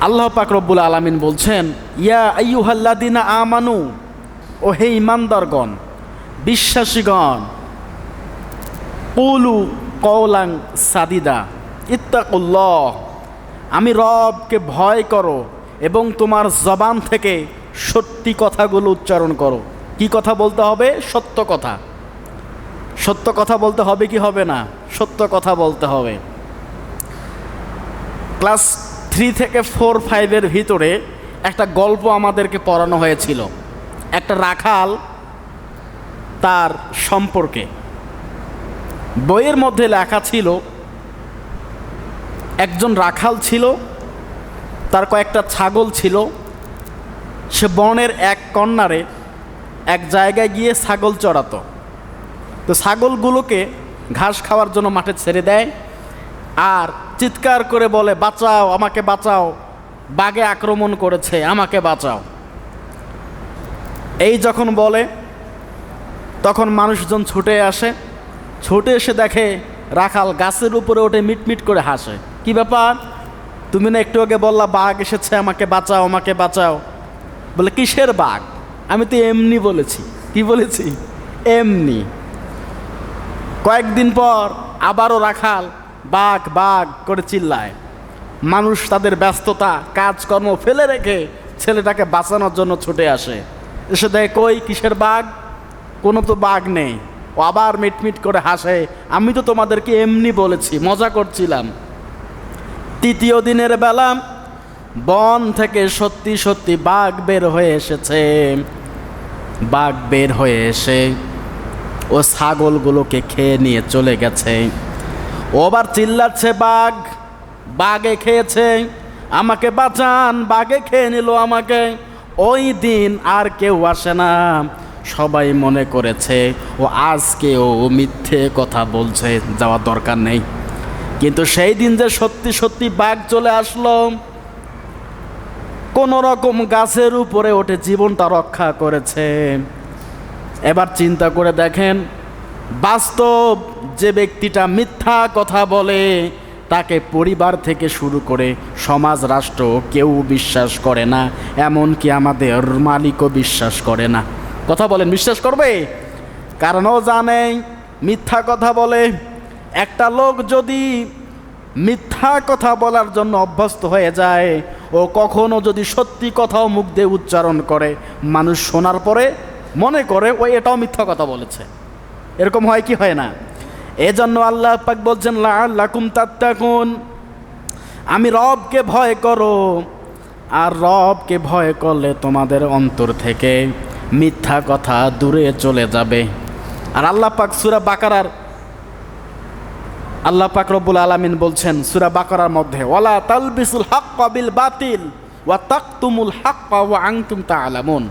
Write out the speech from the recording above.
আল্লাহ পাক রব্বুল আলামিন বলছেন, ইয়া আইয়ুহাল্লাযিনা আমানু, ও হে ঈমানদারগণ, বিশ্বাসীগণ, কুলু কওলান সাদিদা ইত্তাকুল্লাহ, আমি রবকে ভয় করো এবং তোমার জবান থেকে সত্যি কথাগুলো উচ্চারণ করো। কি কথা বলতে হবে? সত্য কথা। সত্য কথা বলতে হবে কি হবে না? সত্য কথা বলতে হবে। ক্লাস 3 থেকে 4, 5-এর ভিতরে একটা গল্প আমাদেরকে পড়ানো হয়েছিল, একটা রাখাল তার সম্পর্কে। বইয়ের মধ্যে লেখা ছিল, একজন রাখাল ছিল, তার কয়েকটা ছাগল ছিল। সে বনের এক কর্নারে এক জায়গায় গিয়ে ছাগল চড়াতো। তো ছাগলগুলোকে ঘাস খাওয়ার জন্য মাঠে ছেড়ে দেয় আর চিৎকার করে বলে, বাঁচাও, আমাকে বাঁচাও, বাঘে আক্রমণ করেছে, আমাকে বাঁচাও। এই যখন বলে তখন মানুষজন ছুটে আসে। ছুটে এসে দেখে রাখাল গাছের উপরে ওঠে মিটমিট করে হাসে। কি ব্যাপার? তুমি না একটু আগে বললা বাঘ এসেছে, আমাকে বাঁচাও, আমাকে বাঁচাও। বলে, কিসের বাঘ? আমি তো এমনি বলেছি। কি বলেছি? এমনি। কয়েকদিন পর আবারও রাখাল বাঘ বাঘ করে চিল্লায়। মানুষ তাদের ব্যস্ততা কাজকর্ম ফেলে রেখে ছেলেটাকে বাঁচানোর জন্য ছুটে আসে। এসে দেখে কই, কিসের বাঘ? কোনো তো বাঘ নেই। ও আবার মিটমিট করে হাসে, আমি তো তোমাদেরকে এমনি বলেছি, মজা করছিলাম। তৃতীয় দিনের বেলা বন থেকে সত্যি সত্যি বাঘ বের হয়ে এসেছে। বাঘ বের হয়ে এসে ও ছাগলগুলোকে খেয়ে নিয়ে চলে গেছে। ও আবার চিল্লাচ্ছে, বাঘ, বাঘে খেয়েছে, আমাকে বাঁচান, বাঘে খেয়ে নিল আমাকে। ওই দিন আর কেউ আসে না, সবাই মনে করেছে ও আজকেও মিথ্যে কথা বলছে, যাওয়ার দরকার নেই। কিন্তু সেই দিন যে সত্যি সত্যি বাঘ চলে আসলো, কোন রকম গাছের উপরে ওঠে জীবনটা রক্ষা করেছে। এবার চিন্তা করে দেখেন, বাস্তব যে ব্যক্তিটা মিথ্যা কথা বলে তাকে পরিবার থেকে শুরু করে সমাজ রাষ্ট্র কেউ বিশ্বাস করে না, এমনকি আমাদের মালিকও বিশ্বাস করে না। কথা বলেন, বিশ্বাস করবে? কারণ ও জানে মিথ্যা কথা বলে। একটা লোক যদি মিথ্যা কথা বলার জন্য অভ্যস্ত হয়ে যায়, ও কখনো যদি সত্যি কথাও মুখ দিয়ে উচ্চারণ করে, মানুষ শোনার পরে মনে করে ও এটাও মিথ্যা কথা বলেছে। এরকম হয় কি হয় না? এজন্য আল্লাহ পাক বলছেন, লাআল্লাকুম তাত্তাকুন, আমি রবকে ভয় করো, আর রবকে ভয় করলে তোমাদের অন্তর থেকে মিথ্যা কথা দূরে চলে যাবে। আর আল্লাহ পাক সূরা বাকারার, আল্লাহ পাক রব্বুল আলামিন বলছেন সূরা বাকারার মধ্যে, ওয়ালা তালবিসুল হাক্কা বিল বাতিল ওয়া তাকতুমুল হাক্কা ওয়া আনতুম তা'লামুন।